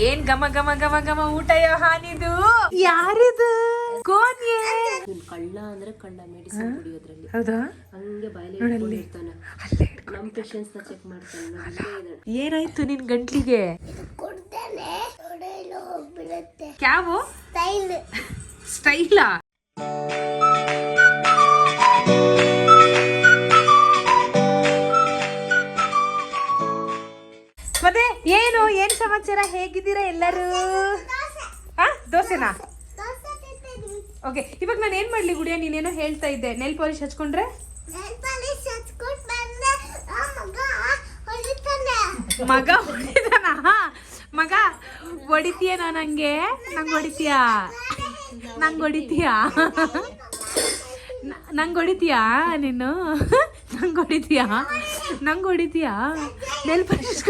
ಏನ್ ಘಮ ಘಮ ಘಮ ಘಮ ಊಟ ಹಾನಿದು ಯಾರಿದು ಕೋನ್ಯೆ ಕಳ್ಳ ಅಂದ್ರೆ ಕಳ್ಳ ಮೆಡಿಸಿನ್ ಕುಡಿಯೋದ್ರಲ್ಲಿ ಹೌದಾ ಹಂಗೆ ಬಾಯಲ್ಲಿ ಇಟ್ಕೊಂಡಿರ್ತಾನೆ ನಮ್ ಪೇಷನ್ಸ್ ನ ಚೆಕ್ ಮಾಡ್ತಾನೆ ಏನಾಯ್ತು ನಿನ್ ಗಂಟ್ಲಿಗೆ ಕ್ಯಾವು ಸ್ಟೈಲಾ ಮತ್ತೆ ಏನ್ ಸಮಾಚಾರ ಹೇಗಿದ್ದೀರಾ ಎಲ್ಲರೂ ದೋಸೆನಾ ಓಕೆ ಇವಾಗ ನಾನು ಏನ್ ಮಾಡ್ಲಿ ಗುಡಿಯ ನೀನೇನೋ ಹೇಳ್ತಾ ಇದ್ದೆ ನೆಲ್ ಪಾಲಿಶ್ ಹಚ್ಕೊಂಡ್ರೆ ಮಗ ಹೊಡಿತಾನ ಮಗ ಹೊಡಿತೀಯನೋ ನಂಗೆ ಹೊಡಿತೀಯಾ ನಂಗೆ ಹೊಡಿತೀಯಾ ನೀನು ನಂಗೆ ಹೊಡಿತೀಯಾ ನೆಲ್ ಪಾಲಿಶ್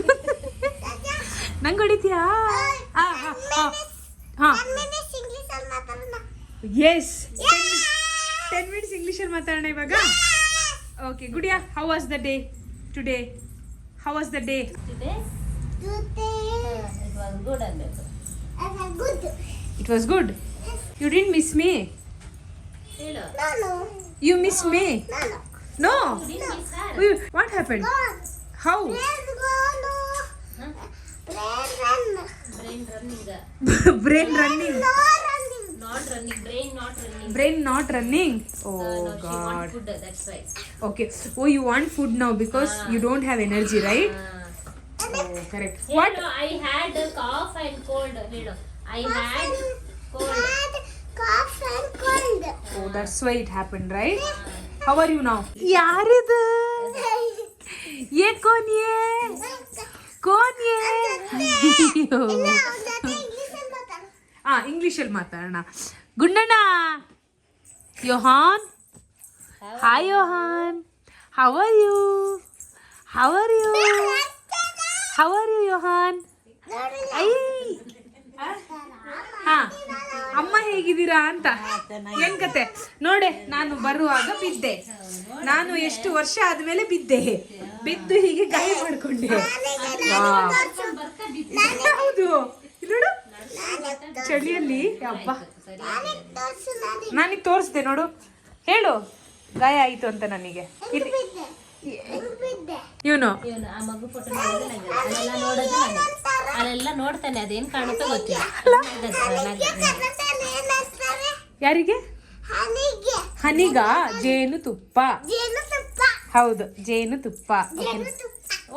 ನಂಗೆ ಹೊಡಿತೀಯಾ ಎಸ್ 10 minutes ಇಂಗ್ಲಿಷಲ್ಲಿ ಮಾತಾಡೋಣ ಇವಾಗ okay Gudiya how was the day today how was the day it was good you didn't miss me you miss me no what happen how brain running brain not running oh god food, that's why okay oh you want food now because you don't have energy right oh correct what I had a cough and cold I had cough and cold oh that's why it happened right how are you now yaridu ye कौन ये ಇಂಗ್ಲಿಷಲ್ಲಿ ಮಾತಾಡೋಣ Gundanna Yohan hi Yohan how are you Yohan ಹಾ ಅಮ್ಮ ಹೇಗಿದ್ದೀರಾ ಅಂತ ಏನ್ ಕತೆ ನೋಡೆ ನಾನು ಬರುವಾಗ ಬಿದ್ದೆ ನಾನು ಎಷ್ಟು ವರ್ಷ ಆದ್ಮೇಲೆ ಬಿದ್ದು ಹೀಗೆ ಗಾಯ ಮಾಡ್ಕೊಂಡೆ ಹೌದು ನೋಡು ಚಳಿಯಲ್ಲಿ ಹಬ್ಬ ನಾನೀಗ ತೋರಿಸ್ದೆ ನೋಡು ಹೇಳು ಗಾಯ ಆಯ್ತು ಅಂತ ನನಗೆ ಇವನು ಆ ಮಗು ಫೋಟೋ ಅಲ್ಲೆಲ್ಲ ನೋಡ್ತಾನೆ ಅದೇನ್ ಕಾಣುತ್ತೋ ಗೊತ್ತಿಲ್ಲ ಯಾರಿಗೆ ಹನಿಗ ಜೇನುತುಪ್ಪ ಹೌದು ಜೇನುತುಪ್ಪ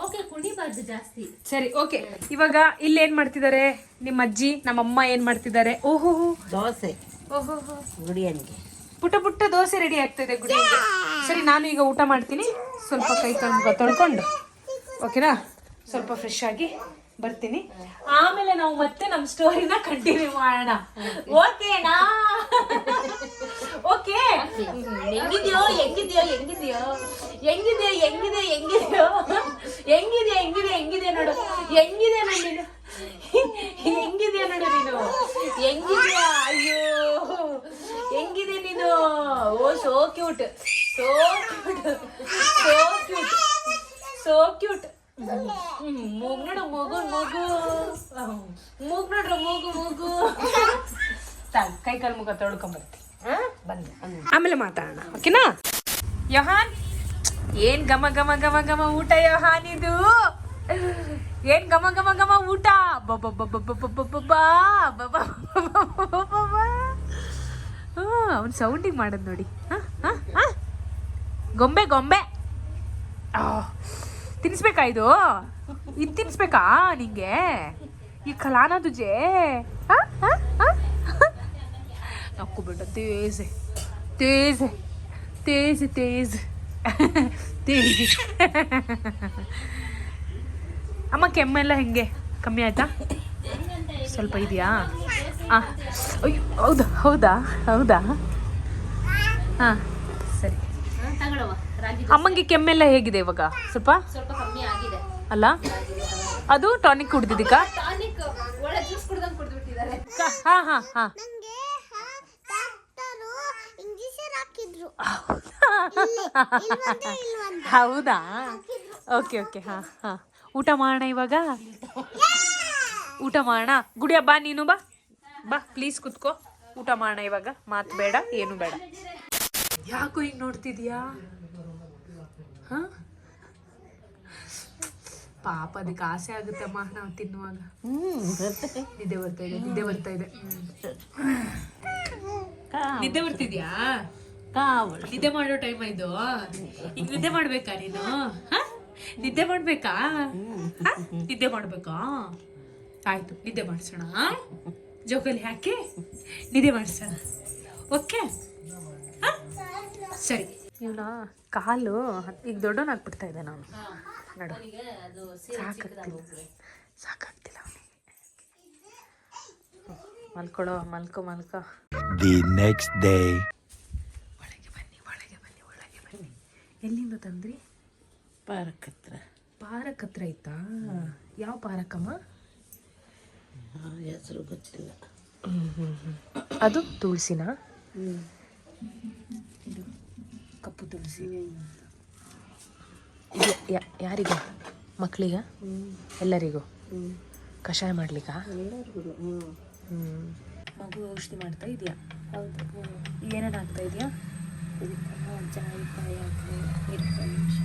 ಓಕೆ ಕುಣಿಬಾರ್ದು ಜಾಸ್ತಿ ಸರಿ ಓಕೆ ಇವಾಗ ಇಲ್ಲಿ ಏನ್ ಮಾಡ್ತಿದ್ದಾರೆ ನಿಮ್ಮ ಅಜ್ಜಿ ನಮ್ಮಮ್ಮ ಏನ್ ಮಾಡ್ತಿದ್ದಾರೆ ಓಹೋ ದೋಸೆ ಓಹೋ ಗುಡಿಯನ್ಗೆ ಪುಟ್ಟ ದೋಸೆ ರೆಡಿ ಆಗ್ತಿದೆ ಗುಡಿಯನ್ಗೆ ಸರಿ ನಾನು ಈಗ ಊಟ ಮಾಡ್ತೀನಿ ಸ್ವಲ್ಪ ಕೈ ಕಾಲು ತೊಳ್ಕೊಂಡು ಓಕೆನಾ ಸ್ವಲ್ಪ ಫ್ರೆಶ್ ಆಗಿ ಬರ್ತೀನಿ ಆಮೇಲೆ ನಾವು ಮತ್ತೆ ನಮ್ಮ ಸ್ಟೋರಿನ ಕಂಟಿನ್ಯೂ ಮಾಡೋಣ ಓಕೆನಾ ಓಕೆ ಹೆಂಗಿದ್ಯೋ ನೋಡು ಹೆಂಗಿದ್ಯಾ ನೀನು ಹೆಂಗಿದ್ಯಾ ಅಯ್ಯೋ ಹೆಂಗಿದೆ ನೀನು ಓ ಸೋ ಕ್ಯೂಟ್ ಮೂಗ್ ನೋಡು ಮೂಗು ಕೈ ಕಾಲು ಮುಖ ತೊಳ್ಕೊಂಬರ್ತೀನಿ ಆಮೇಲೆ ಮಾತಾಡೋಣ ಓಕೆನಾ ಯೋಹಾನ್ ಏನ್ ಘಮ ಘಮ ಘಮ ಘಮ ಊಟ ಯೋಹಾನಿದು ಏನ್ ಘಮ ಘಮ ಘಮ ಊಟ ಅವ್ನು ಸೌಂಡಿಂಗ್ ಮಾಡೋದು ನೋಡಿ ಗೊಂಬೆ ತಿನ್ಸ್ಬೇಕಾ ಇದು ತಿನ್ಸ್ಬೇಕಾ ನಿಂಗೆ ಈ ಖಲಾನ ತುಜೆ ನಕ್ಕು ಬೇಡ ತೇಜ್ ಅಮ್ಮ ಕೆಮ್ಮೆಲ್ಲ ಹೆಂಗೆ ಕಮ್ಮಿ ಆಯ್ತಾ ಸ್ವಲ್ಪ ಇದೆಯಾ ಅಯ್ಯೋ ಹೌದಾ ಹಾಂ ಸರಿ ಅಮ್ಮಂಗೆ ಕೆಮ್ಮೆಲ್ಲ ಹೇಗಿದೆ ಇವಾಗ ಸ್ವಲ್ಪ ಕಮ್ಮಿ ಆಗಿದೆ ಅಲ್ಲ ಅದು ಟಾನಿಕ್ ಕುಡ್ದಿದ್ದಕ್ಕ ಹಾ ಹೌದಾ ಓಕೆ ಹಾ ಊಟ ಮಾಡೋಣ ಇವಾಗ ಊಟ ಮಾಡೋಣ. ಗುಡಿಯ ಬಾ, ನೀನು ಬಾ ಬಾ ಪ್ಲೀಸ್ ಕುತ್ಕೋ. ಊಟ ಮಾಡೋಣ ಇವಾಗ. ಮಾತು ಬೇಡ, ಏನು ಬೇಡ. ಯಾಕೋ ಹಿಂಗೆ ನೋಡ್ತಿದ್ಯಾ? ಹಾ ಪಾಪ, ಅದಕ್ಕೆ ಆಸೆ ಆಗುತ್ತಮ್ಮ ನಾವು ತಿನ್ನುವಾಗ. ನಿದ್ದೆ ಬರ್ತಾ ಇದೆ, ನಿದ್ದೆ ಬರ್ತಾ ಇದೆ. ನಿದ್ದೆ ಬರ್ತಿದ್ಯಾ? ನಿದ್ದೆ ಮಾಡೋ ಟೈಮ್ ಇದು. ಈಗ ನಿದ್ದೆ ಮಾಡ್ಬೇಕಾ ನೀನು? ನಿದ್ದೆ ಮಾಡ್ಬೇಕಾ? ನಿದ್ದೆ ಮಾಡ್ಬೇಕಾ? ಆಯ್ತು, ನಿದ್ದೆ ಮಾಡಿಸೋಣ. ಜೋಕಲ್ಲಿ ಹಾಕಿ ನಿದ್ದೆ ಮಾಡಿಸೋಣ. ಓಕೆ, ಸರಿ. ಇವನ ಕಾಲು ಈಗ ದೊಡ್ಡವನಾಗ್ಬಿಡ್ತಾ ಇದೆ. ನಾನು ನೋಡು, ಸಾಕಾಗ್ತಿಲ್ಲ ಅವನಿಗೆ. ಮಲ್ಕೊಳ್ಳೋ, ಮಲ್ಕೋ. The next day. ಒಳಗೆ ಬನ್ನಿ. ಎಲ್ಲಿಂದ ತಂದ್ರಿ? ಪಾರಕ್ ಹತ್ರ ಐತಾ? ಯಾವ ಪಾರಕಮ್ಮ? ಹೆಸರು ಗೊತ್ತಿಲ್ಲ. ಅದು ತುಳಸಿನ? ಕಪ್ಪು ತುಳಸಿ. ಯಾರಿಗ? ಮಕ್ಕಳಿಗ? ಎಲ್ಲರಿಗೂ ಕಷಾಯ ಮಾಡ್ಲಿಕ್ಕ? ಮಗು ಔಷಧಿ ಮಾಡ್ತಾ ಇದೆಯಾ? ಹೌದು. ಏನೇನು ಆಗ್ತಾ ಇದೆಯಾ? ಜಾಯಿಕಾಯಿ ಹಾಕಿ 20 ನಿಮಿಷ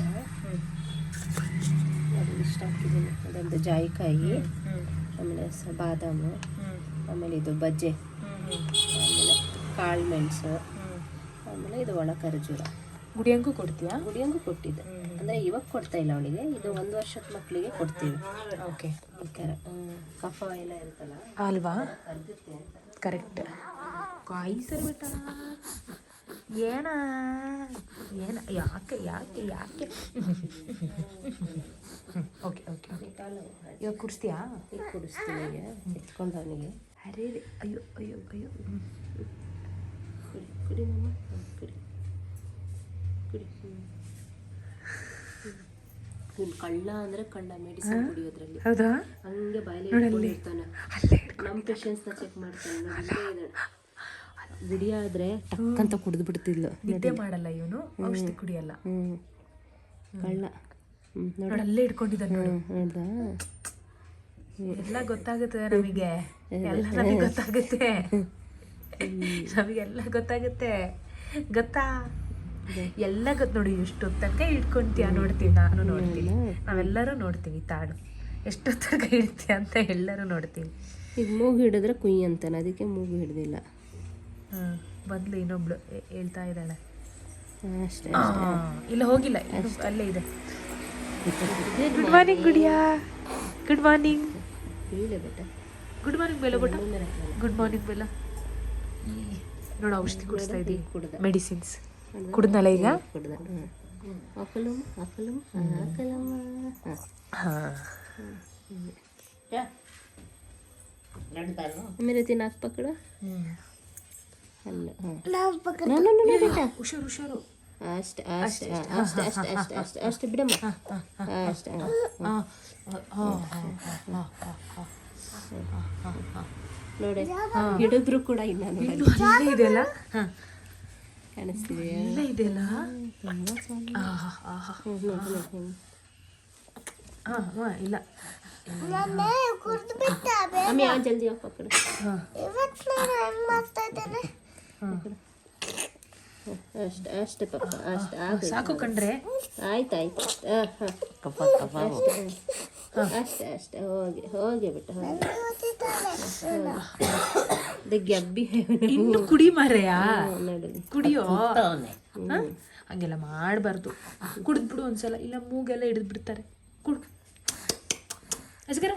ಅದು ಇಷ್ಟ ಹಾಕಿದ್ದೀನಿ. ಅದೊಂದು ಜಾಯಿಕಾಯಿ, ಆಮೇಲೆ ಬಾದಾಮು, ಆಮೇಲೆ ಇದು ಬಜ್ಜೆ, ಆಮೇಲೆ ಕಾಳು ಮೆಣಸು, ಆಮೇಲೆ ಇದು ಒಣ ಖರ್ಜೂರ. ಗುಡಿಯಂಗೂ ಕೊಡ್ತೀಯಾ? ಗುಡಿಯಂಗೂ ಕೊಟ್ಟಿದ್ದೆ. ಅಂದರೆ ಇವಾಗ ಕೊಡ್ತಾ ಇಲ್ಲ ಅವಳಿಗೆ, ಇದು 1 ವರ್ಷದ ಮಕ್ಕಳಿಗೆ ಕೊಡ್ತೀವಿ. ಓಕೆ. ಈ ಥರ ಕಫ ಎಲ್ಲ ಇರುತ್ತಲ್ಲ ಅಲ್ವಾ? ಕರ್ಗುತ್ತೆ ಅಂತ. ಕರೆಕ್ಟ್. ಕಾಯಿ ಸರ್ ಬಿಟ್ಟ. ಏನ ಯಾಕೆ ಓಕೆ ಇವಾಗ ಕುಡಿಸ್ತೀಯಾ? ಈಗ ಕುಡಿಸ್ತೀನಿ, ಎತ್ಕೊಂಡು ಅವನಿಗೆ. ಅರೇ ಅಯ್ಯೋ ಕುಡಿ ಮಮ್ಮ, ಕುಡಿ ಇವ್ನು ಕಳ್ಳ ಅಂದರೆ ಕಳ್ಳ, ಮೆಡಿಸಿನ್ ಕುಡಿಯೋದ್ರಲ್ಲಿ. ಹೌದಾ? ಹಂಗೆ ಬಾಯಲ್ಲಿ ಇಟ್ಕೊಂಡಿರ್ತಾನೆ. ನಮ್ಮ ಪೇಷನ್ಸ್ನ ಚೆಕ್ ಮಾಡ್ತಾನೆ. ಗುಡಿ ಆದರೆ ಟಕ್ಕಂತ ಕುಡಿದು ಬಿಡ್ತಿದ್ಲು. ನಿದ್ದೆ ಮಾಡಲ್ಲ ಇವನು, ಔಷಧಿ ಕುಡಿಯಲ್ಲ. ಕಳ್ಳ. ನೋಡಿ ಅಲ್ಲೇ ಇಟ್ಕೊಂಡಿದ್ದಾನೆ ನೋಡು. ನೋಡ್ದಾ? ಎಲ್ಲ ಗೊತ್ತಾಗುತ್ತೆ ನಮಗೆ, ಎಲ್ಲ ನಮಗೆ ಗೊತ್ತಾಗುತ್ತೆ. ನಮಗೆಲ್ಲ ಗೊತ್ತಾಗುತ್ತೆ, ಗೊತ್ತಾ? ಎಲ್ಲ ಗೊತ್ತು ನೋಡಿ. ಎಷ್ಟೊತ್ತು ತನಕ ಇಟ್ಕೊಂತೀಯ ನೋಡ್ತೀವಿ, ನಾನು ನೋಡ್ತೀನಿ, ನಾವೆಲ್ಲರೂ ನೋಡ್ತೀವಿ. ತಾಳು ಎಷ್ಟೊತ್ತು ತನಕ ಇಡ್ತೀಯ ಅಂತ ಎಲ್ಲರೂ ನೋಡ್ತೀವಿ. ಈಗ ಮೂಗು ಹಿಡಿದ್ರೆ ಕುಯ್ಯಿ ಅಂತಾನೆ, ಅದಕ್ಕೆ ಮೂಗು ಹಿಡ್ದಿಲ್ಲ. ಬಂದ್ಲು ಇನ್ನೊಬ್ಳು ಹೇಳ್ತಾ ಇದ್ದಾಳೆ. ಅಷ್ಟೇ. ಇಲ್ಲ ಹೋಗಿಲ್ಲ, ಅಲ್ಲೇ ಇದೆ. Good morning Gudiya. Good morning. Good morning ಬೆಲ್ಲ ಬಿಟ್ಟ. ಗುಡ್ ಮಾರ್ನಿಂಗ್ ಬೆಲ್ಲ. ನೋಡು ಔಷಧಿ ಕುಡಿಸ್ತಾ ಇದ್ದೀವಿ, ಮೆಡಿಸಿನ್ಸ್. ಕುಡಿದ್ನಲ್ಲ ಈಗ? मेरे तीन आँख पकड़ो. ಹುಷಾರು ಹುಷಾರು. ಅಷ್ಟೇ ಅಷ್ಟೇ ಅಷ್ಟೇ ಅಷ್ಟೇ ಅಷ್ಟೇ ಅಷ್ಟೇ ಅಷ್ಟೇ ಬಿಡಮ್ಮ. ಅಷ್ಟೇ. ನೋಡಿ ಹಿಡಿದ್ರು ಕೂಡ ಇಲ್ಲ ನೋಡಿ. ಇದೆಯಲ್ಲ ಕಾಣಿಸ್ತಿದೆ. ಎಲ್ಲ ಇದೆಯಲ್ಲ. ಇಲ್ಲ ಅಮ್ಮಿ ಆ ಜಲ್ದಿ ಹೋಗಿ ಪಕ್ಕಡ. ಅಷ್ಟೇ ಅಷ್ಟೇ ಪಪ್ಪ, ಅಷ್ಟೇ ಸಾಕು ಕಣ್ರೆ. ಆಯ್ತು ಆಯ್ತು. ಅಷ್ಟೇ ಅಷ್ಟೇ ಹೋಗಿ ಹೋಗಿ ಬಿಟ್ಟ ಗೆಬ್ಬಿ ಇನ್ನು ಕುಡಿ ಮಾರಯ್ಯ, ನೋಡಿ ಕುಡಿಯೋ. ಹಂಗೆಲ್ಲ ಮಾಡಬಾರ್ದು. ಕುಡಿದ್ಬಿಡು ಒಂದ್ಸಲ, ಇಲ್ಲ ಮೂಗೆಲ್ಲ ಹಿಡಿದು ಬಿಡ್ತಾರೆ. ಕುಡು ಅಜ್ಗರ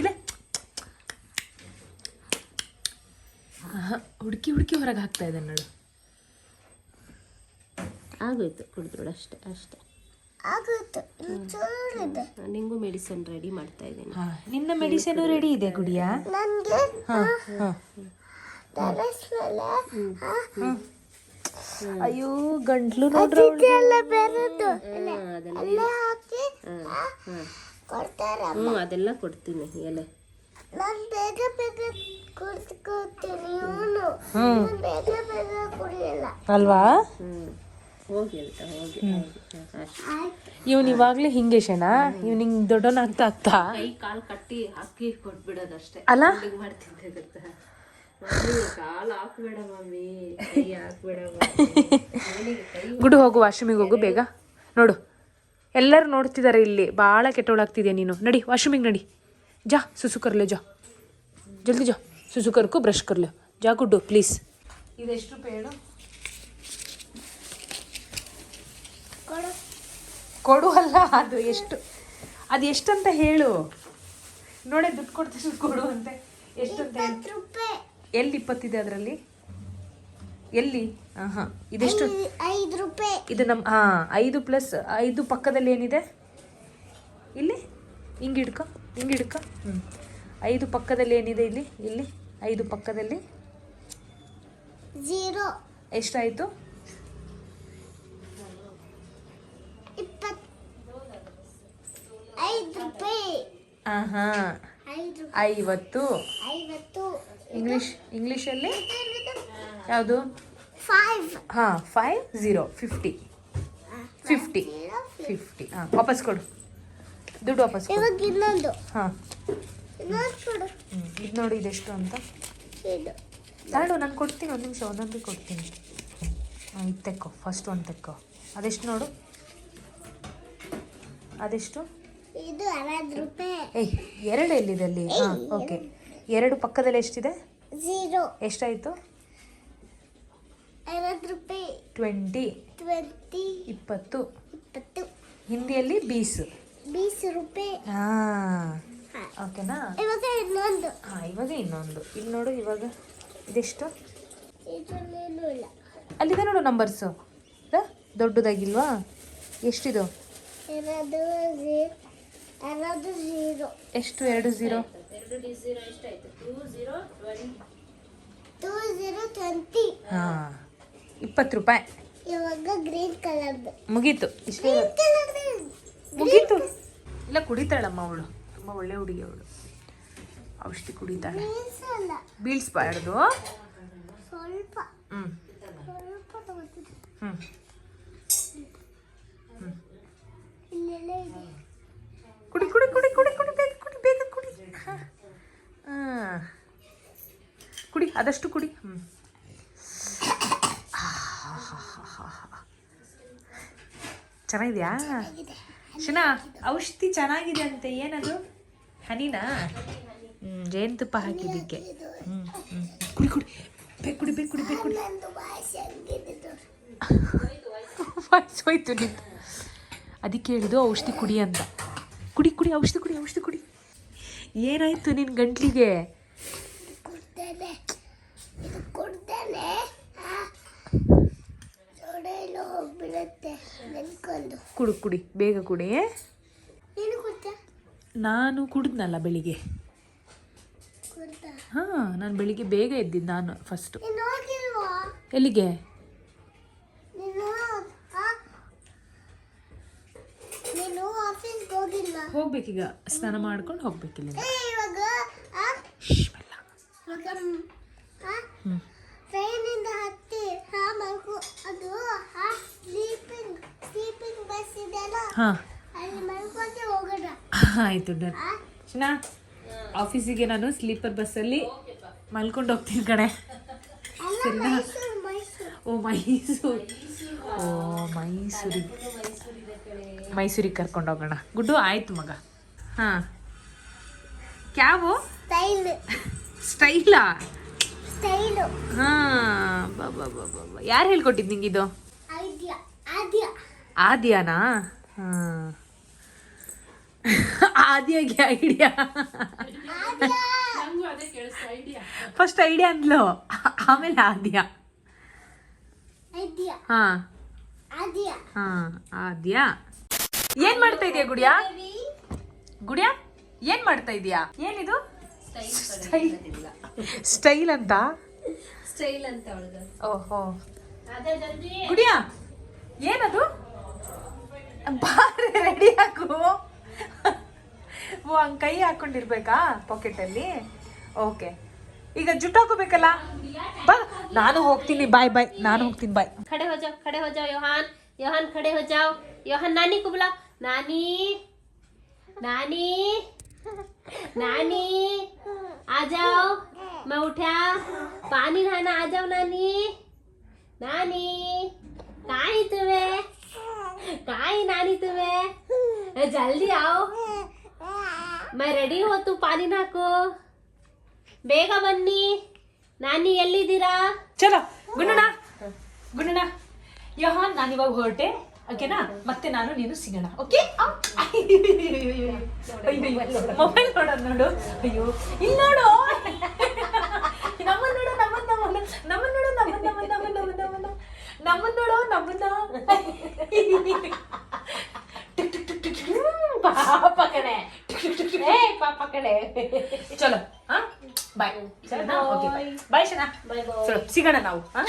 ಇಲ್ಲ. ಹುಡುಕಿ ಹುಡುಕಿ ಹೊರಗೆ ಹಾಕ್ತಾ ಇದೆ ನೋಡು. ಆಗೋಯ್ತು, ಕುಡಿದ್ಬಿಡು ಅಷ್ಟೇ ಅಷ್ಟೇ. ನಿಂಗೂ ಮೆಡಿಸಿನ್ ರೆಡಿ ಮಾಡ್ತಾ ಇದ್ದೀನಿ. ನಿನ್ನ ಮೆಡಿಸಿನ್ ರೆಡಿ ಇದೆ ಗುಡಿಯಾ? ಅಯ್ಯೋ ಗಂಟ್ಲು ನೋಡ್ರಿ. ಅದೆಲ್ಲ ಕೊಡ್ತೀನಿ ಎಲೆ. ಅಲ್ವಾ? ಹೋಗಿ ಅಂತ ಹೋಗಿ ಇವನು ಇವಾಗ್ಲೇ ಹಿಂಗೆ ಶನಾ ಇವ್ನು ಹಿಂಗೆ ದೊಡ್ಡವನಾಗ್ತಾ ಆಗ್ತಾ ಕೈ ಕಾಲು ಕಟ್ಟಿ ಹಾಕಿ ಕೊಟ್ಬಿಡೋದಷ್ಟೇ ಅಲ್ಲ ಮಾಡ್ತಿದ್ದೆ ಗೊತ್ತಾ ಕಾಲು ಹಾಕ್ಬೇಡ ಮಮ್ಮಿ ಕೈ ಹಾಕ್ಬೇಡ ಗುಡು ಹೋಗು ವಾಶ್ರೂಮಿಗೆ ಹೋಗು ಬೇಗ ನೋಡು ಎಲ್ಲರೂ ನೋಡ್ತಿದ್ದಾರೆ ಇಲ್ಲಿ ಭಾಳ ಕೆಟ್ಟವಳಾಗ್ತಿದ್ಯಾ ನೀನು ನಡಿ ವಾಶ್ರೂಮಿಗೆ ನಡಿ ಜಾ ಸುಸು ಕರ್ಲೆ ಜಾ ಜಲ್ದಿ ಜಾ ಸುಸು ಕರ್ಕು ಬ್ರಷ್ ಕರ್ಲೆ ಜಾ ಗುಡ್ಡು ಪ್ಲೀಸ್ ಇದೆಷ್ಟು ರೂಪಾಯಿ ಹೇಳು ಕೊಡು ಅಲ್ಲ ಅದು ಎಷ್ಟಂತ ಹೇಳು ನೋಡೇ ದುಡ್ಡು ಕೊಡ್ತೀನಿ ಕೊಡು ಅಂತೆ ಎಷ್ಟು ಅಂತ ಹೇಳು ಎಲ್ಲಿ 20 ಇದೆ ಅದರಲ್ಲಿ ಎಲ್ಲಿ ಹಾಂ ಇದೆಷ್ಟು 5 ರೂಪಾಯಿ ಇದು ನಮ್ಮ 5 ಪ್ಲಸ್ 5 ಪಕ್ಕದಲ್ಲಿ ಏನಿದೆ ಇಲ್ಲಿ ಹಿಂಗೆ ಹಿಡ್ಕೊ 5 ಪಕ್ಕದಲ್ಲಿ ಏನಿದೆ ಇಲ್ಲಿ 5 ಪಕ್ಕದಲ್ಲಿ 0 ಎಷ್ಟಾಯಿತು 5 ರೂಪಾಯಿ ಹಾಂ 50 50 ಇಂಗ್ಲೀಷಲ್ಲಿ ಯಾವುದು 5 ಹಾಂ 50 50 ಹಾಂ ವಾಪಸ್ ಕೊಡು ದುಡ್ಡು ವಾಪಸ್ ಕೊಡು ಇವಾಗ ಇನ್ನೊಂದು ಹಾಂ ಕೊಡು ಇದು ನೋಡಿ ಇದೆಷ್ಟು ಅಂತ ಇದು ತಾಡು ನಾನು ಕೊಡ್ತೀನಿ ಒಂದು ನಿಮಿಷ ಒಂದೊಂದು ಕೊಡ್ತೀನಿ ಹಾಂ ಇದು ತೆಕ್ಕೋ ಫಸ್ಟ್ ಒಂದು ತೆಕ್ಕೋ ಅದೆಷ್ಟು ನೋಡು ಅದೆಷ್ಟು ಇದು 60 ರೂಪಾಯಿ ಏಯ್ 2 ಎಲ್ಲಿದೆ ಅಲ್ಲಿ ಹಾಂ ಓಕೆ 2 ಪಕ್ಕದಲ್ಲಿ ಎಷ್ಟಿದೆ 0 ಎಷ್ಟಾಯಿತು 60 ರೂಪಾಯಿ 20 20 20 ಹಿಂದಿಯಲ್ಲಿ 20 ರೂಪಾಯಿ ಹಾಂ ಓಕೆನಾ ಇವಾಗ ಇನ್ನೊಂದು ಹಾಂ ಇವಾಗ ಇನ್ನೊಂದು ಇಲ್ಲಿ ನೋಡು ಇವಾಗ ಇದೆಷ್ಟು ಇದರಲ್ಲೇನೂ ಇಲ್ಲ ಅಲ್ಲಿದೆ ನೋಡು ನಂಬರ್ಸು ದೊಡ್ಡದಾಗಿಲ್ವಾ ಎಷ್ಟಿದು 0 ಎಷ್ಟು 2 0 20 ಹಾಂ 20 ರೂಪಾಯಿ ಇವಾಗ ಗ್ರೀನ್ ಕಲರ್ ಮುಗೀತು ಇಷ್ಟೇ ಮುಗೀತು ಇಲ್ಲ ಕುಡಿತಾಳಮ್ಮ ಅವಳು ತುಂಬ ಒಳ್ಳೆ ಹುಡುಗಿ ಅವಳು ಔಷಧಿ ಕುಡಿತಾಳೆ ಅಲ್ಲ ಬೀಳ್ಸ್ಬಾರ್ದು ಸ್ವಲ್ಪ ಹ್ಞೂ ಸ್ವಲ್ಪ ತಗೋತೀನಿ ಹ್ಞೂ ಇಲ್ಲೆಲ್ಲ ಇದೆ ಕುಡಿ ಕುಡಿ ಕುಡಿ ಕುಡಿ ಕುಡಿ ಬೇಗ ಕುಡಿ ಹಾಂ ಕುಡಿ ಆದಷ್ಟು ಕುಡಿ ಹ್ಞೂ ಚೆನ್ನಾಗಿದೆಯಾ ಶನಾ ಔಷಧಿ ಚೆನ್ನಾಗಿದೆ ಅಂತೆ ಏನದು ಹನಿನಾ ಜೇನುತುಪ್ಪ ಹಾಕಿದ್ದಕ್ಕೆ ಕುಡಿ ಕುಡಿ ಬೇಕು ಕುಡಿ ಬೇಕು ಕುಡಿ ಬೇಕು ಕುಡಿ ನಂದು ಭಾಷೆ ಹಂಗಿದೆ ವಾಯ್ಸ್ ಹೋಯ್ತು ನಿಂತು ಅದಕ್ಕೆ ಹೇಳಿದ್ದು ಔಷಧಿ ಕುಡಿ ಅಂತ ಕುಡಿ ಕುಡಿ ಔಷಧಿ ಕುಡಿ ಏನಾಯ್ತು ನಿನ್ನ ಗಂಟ್ಲಿಗೆ ಕೊಡ್ತೇನೆ ಇದು ಕೊಡ್ತೇನೆ ಸೊಡೆಯಲು ಹೋಗ್ಬಿಡುತ್ತೆ ನೆನ್ಕೊಂಡು ಕುಡಿ ಬೇಗ ಕುಡಿ ನೀನು ಕೊಡ್ತಾ ನಾನು ಕುಡಿದ್ನಲ್ಲ ಬೆಳಿಗ್ಗೆ ಕೊಡ್ತಾ ಹಾಂ ನಾನು ಬೆಳಿಗ್ಗೆ ಬೇಗ ಎದ್ದಿದ್ದು ನಾನು ಫಸ್ಟು ನೀನು ಹೋಗಿಲ್ವಾ ಎಲ್ಲಿಗೆ ನೀನು ಆಫೀಸ್ಗೆ ಹೋಗಿಲ್ಲ ಹೋಗ್ಬೇಕೀಗ ಸ್ನಾನ ಮಾಡ್ಕೊಂಡು ಹೋಗ್ಬೇಕಿಲ್ಲಿಂದ ಇವಾಗ ಮೆಲ್ಲ ಟ್ರೈನಿಂದ ಹತ್ತಿ ಅದು ಸ್ಲೀಪಿಂಗ್ ಬಸ್ ಇದೆಯಲ್ಲ ಹಾಂ ಅಲ್ಲಿ ಮಲ್ಕೊಂಡೆ ಹೋಗೋಣ ಆಯಿತು ಡನ್ ಶನಾ ಆಫೀಸಿಗೆ ನಾನು ಸ್ಲೀಪರ್ ಬಸ್ಸಲ್ಲಿ ಮಲ್ಕೊಂಡು ಹೋಗ್ತೀನಿ ಕಣೆ ಅಲ್ಲ ಸರಿನಾ ಮೈಸೂರು ಮೈಸೂರಿಗೆ ಕರ್ಕೊಂಡು ಹೋಗೋಣ ಗುಡ್ಡು ಆಯ್ತು ಮಗ ಹಾಂ ಕ್ಯಾವು ಸ್ಟೈಲಾ ಸ್ಟೈಲು ಹಾಂ ಯಾರು ಹೇಳ್ಕೊಟ್ಟಿದ್ದು ನಿಂಗಿದು ಆದ್ಯಾನಾ ಹಾಂ ಆದ್ಯಾಗೆ ಐಡಿಯಾ ಫಸ್ಟ್ ಐಡಿಯಾ ಅಂದ್ಲು ಆಮೇಲೆ ಆದ್ಯಾ ಹಾಂ ಹಾಂ ಆದ್ಯಾ ಏನ್ ಮಾಡ್ತಾ ಇದೀಯಾ ಗುಡಿಯಾ ಏನ್ ಮಾಡ್ತಾ ಇದೀಯಾ ಏನಿದು ಸ್ಟೈಲ್ ಅಂತ ಓಹೋ ಗುಡಿಯಾ ಏನದು ಬಾರಿ ರೆಡಿ ಹಾಕು ಓ ಹಂಗೆ ಕೈ ಹಾಕೊಂಡಿರ್ಬೇಕಾ ಪಾಕೆಟಲ್ಲಿ ಓಕೆ ಈಗ ಜುಟ್ಟು ಹಾಕೋಬೇಕಲ್ಲ. ಬಾ ನಾನು ಹೋಗ್ತೀನಿ, ಬಾಯ್ ಬಾಯ್. ನಾನು ಹೋಗ್ತೀನಿ, ಬಾಯ್. खड़े हो जाओ योहान, योहान खड़े हो जाओ. योहान नानी को बुला. नानी, नानी, नानी आ जाओ. मैं उठा. पानी नहाना आ जाओ नानी. नानी काई तुम्हें, काई नानी तुम्हें, जल्दी आओ. मैं रेडी हो, तू पानी नाको. ಬೇಗ ಬನ್ನಿ. ನಾನಿ ಎಲ್ಲಿದ್ದೀರಾ? ಚಲೋ ಗುಂಡಣ್ಣ, ಗುಂಡಣ್ಣ. ಯೋಹಾನ್ ನಾನು ಇವಾಗ ಹೊರಟೆ, ಓಕೆನಾ? ಮತ್ತೆ ನಾನು ನೀನು ಸಿಗೋಣ, ಓಕೆ? ಮೊಬೈಲ್ ನೋಡೋದು ನೋಡು. ಅಯ್ಯೋ ಇಲ್ಲಿ ನೋಡು, ನಮ್ಮನ್ನ ನೋಡು, ನಮ್ಮನ್ನ ನೋಡು, ಪಾಪ ಕಡೆ, ಪಾಪ ಕಡೆ. ಚಲೋ, ಹಾ ಬಾಯ್. Okay bye Shana. ಬಾಯ್ ಬಾಯ್. ಚಲೋ ಸಿಗೋಣ ನಾವು, ಹಾ.